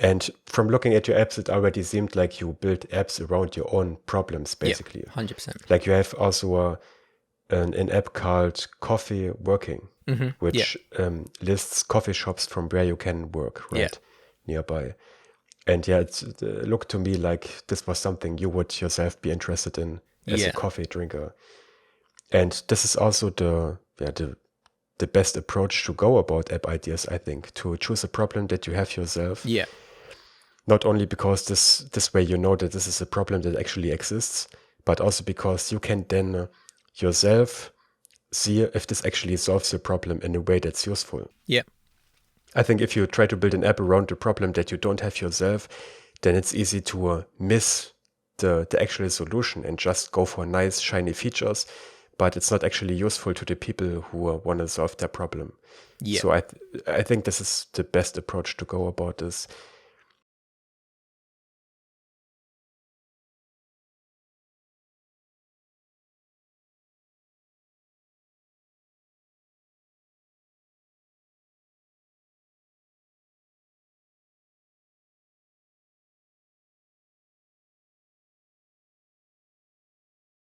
And from looking at your apps, it already seemed like you build apps around your own problems, Yeah, basically. 100%. Like you have also an app called Coffee Working, Yeah, which lists coffee shops from where you can work, yeah, right, nearby. And yeah, it looked to me like this was something you would yourself be interested in as a yeah, coffee drinker. And this is also the best approach to go about app ideas, I think, to choose a problem that you have yourself. yeah, Not only because this way you know that this is a problem that actually exists, but also because you can then yourself see if this actually solves your problem in a way that's useful. yeah, I think if you try to build an app around a problem that you don't have yourself, then it's easy to miss the actual solution and just go for nice, shiny features, but it's not actually useful to the people who want to solve their problem. yeah, So I think this is the best approach to go about this.